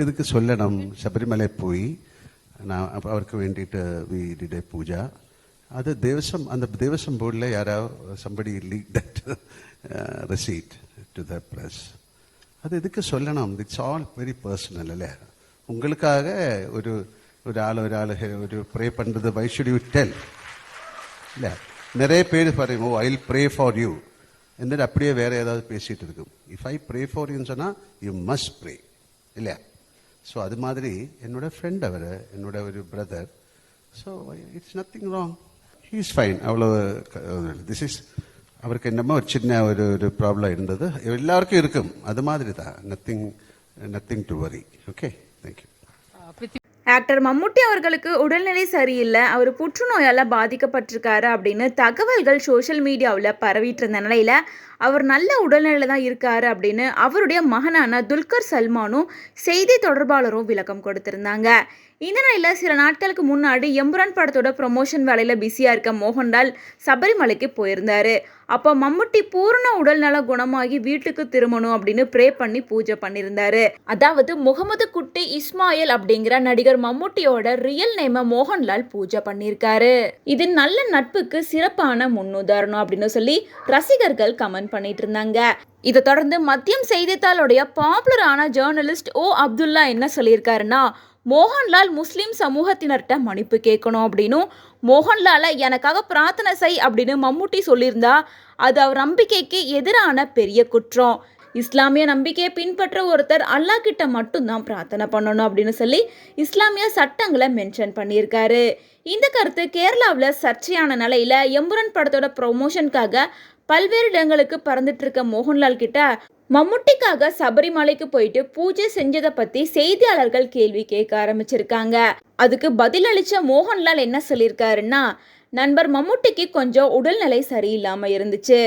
எதுக்கு சொல்லணும்? சபரிமலை போய் நான் அவருக்கு வேண்டிட்டு வி டிட் ஏ பூஜா. அது தேவசம், அந்த தேவசம் போர்டில் யாராவது somebody leak that receipt to the press. அது எதுக்கு சொல்லணும்? இட்ஸ் ஆல் வெரி பர்சனல் இல்லை? உங்களுக்காக ஒரு ஒரு ப்ரே பண்ணுறது வை ஷுட் யூ டெல்? இல்லை, நிறைய பேர் பாருங்க, oh I will pray for you എന്നിട്ട് அப்படியே வேற ஏதாவது பேசிட்டு இருக்கும். இஃப் ஐ ப்ரே ஃபார் யூன்னு சொன்னால் யூ மஸ்ட் ப்ரே இல்லையா? ஸோ அது மாதிரி என்னோட ஃப்ரெண்ட் அவர், என்னோட ஒரு brother. So it's nothing wrong, he is fine. அவ்வளோ திஸ் இஸ் அவருக்கு என்னமோ ஒரு சின்ன ஒரு ப்ராப்ளம் இருந்தது, எல்லாருக்கும் இருக்கும், அது மாதிரி தான். Nothing to worry. Okay, thank you. Actor Mammootty அவர்களுக்கு உடல்நிலை சரியில்லை, அவர் புற்றுநோயால் பாதிக்கப்பட்டிருக்காரு அப்படின்னு தகவல்கள் சோஷியல் மீடியாவில் பரவிட்டு இருந்த நிலையில் அவர் நல்ல உடல்நிலையில் தான் இருக்காரு அப்படின்னு அவருடைய மகனான துல்கர் சல்மானும் செய்தி தொடர்பாளரும் விளக்கம் கொடுத்திருந்தாங்க. இந்த நிலையில் சில நாட்களுக்கு முன்னாடி எம்புரான் படத்தோட ப்ரொமோஷன் வேலையில் பிஸியாக இருக்க மோகன்லால் சபரிமலைக்கு போயிருந்தாரு. அப்போ மம்முட்டி பூரண உடல்நல குணமாகி வீட்டுக்கு திரும்பணும் அப்படின்னு ப்ரே பண்ணி பூஜை பண்ணியிருந்தாரு. அதாவது முகமது குட்டி இஸ்மாயில் அப்படிங்கிற நடிகர் மம்முட்டியோட ரியல் நேம மோகன்லால் பூஜை பண்ணியிருக்காரு. இது நல்ல நட்புக்கு சிறப்பான முன்னுதாரணம் அப்படின்னு சொல்லி ரசிகர்கள் கமெண்ட் பண்ணிட்டு இருந்தாங்க. இதை தொடர்ந்து மதியம் செய்தித்தாளுடைய பாப்புலரான ஜேர்னலிஸ்ட் ஓ அப்துல்லா என்ன சொல்லியிருக்காருன்னா, மோகன்லால் முஸ்லீம் சமூகத்தினர்கிட்ட மன்னிப்பு கேட்கணும் அப்படின்னும், மோகன்லாலை எனக்காக பிரார்த்தனை செய் அப்படின்னு மம்முட்டி சொல்லியிருந்தா அது அவர் நம்பிக்கைக்கு எதிரான பெரிய குற்றம். இஸ்லாமிய நம்பிக்கையை பின்பற்ற ஒருத்தர் அல்லாஹ் கிட்ட மட்டும்தான் பிரார்த்தனை பண்ணணும் அப்படின்னு சொல்லி இஸ்லாமிய சட்டங்களை மென்ஷன் பண்ணியிருக்காரு. இந்த கருத்து கேரளாவில் சர்ச்சையான நிலையில எம்புரான் படத்தோட ப்ரொமோஷனுக்காக பல்வேறு இடங்களுக்கு பறந்துட்டு இருக்க மோகன்லால் கிட்ட மம்முட்டிக்காக சபரிமலைக்கு போயிட்டு பூஜை செஞ்சதை பத்தி செய்தியாளர்கள் கேள்வி கேட்க ஆரம்பிச்சிருக்காங்க. அதுக்கு பதிலளிச்ச மோகன்லால் என்ன சொல்லியிருக்காருன்னா, நண்பர் மம்முட்டிக்கு கொஞ்சம் உடல்நிலை சரியில்லாம இருந்துச்சு,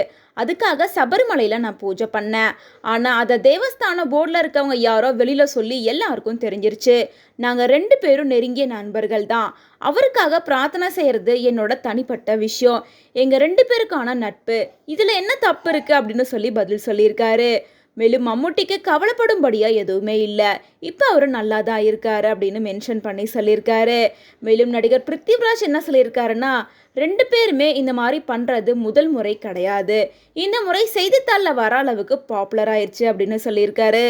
அதுக்காக சபரிமலையில் நான் பூஜை பண்ணேன். ஆனால் அதை தேவஸ்தான போர்டில் இருக்கவங்க யாரோ வெளியில் சொல்லி எல்லாருக்கும் தெரிஞ்சிருச்சு. நாங்கள் 2 பேரும் நெருங்கிய நண்பர்கள் தான். அவருக்காக பிரார்த்தனை செய்கிறது என்னோட தனிப்பட்ட விஷயம். எங்கள் 2 பேருக்கான நட்பு, இதில் என்ன தப்பு இருக்குது அப்படின்னு சொல்லி பதில் சொல்லியிருக்காரு. மேலும் மம்முட்டிக்கு கவலைப்படும்படியா எதுவுமே இல்லை, இப்போ அவரு நல்லா தான் இருக்காரு அப்படின்னு மென்ஷன் பண்ணி சொல்லியிருக்காரு. மேலும் நடிகர் பிருத்திவிராஜ் என்ன சொல்லியிருக்காருன்னா, 2 பேருமே இந்த மாதிரி பண்ணுறது முதல் முறை கிடையாது, இந்த முறை செய்தித்தாளில் வர அளவுக்கு பாப்புலர் ஆயிடுச்சு அப்படின்னு சொல்லியிருக்காரு.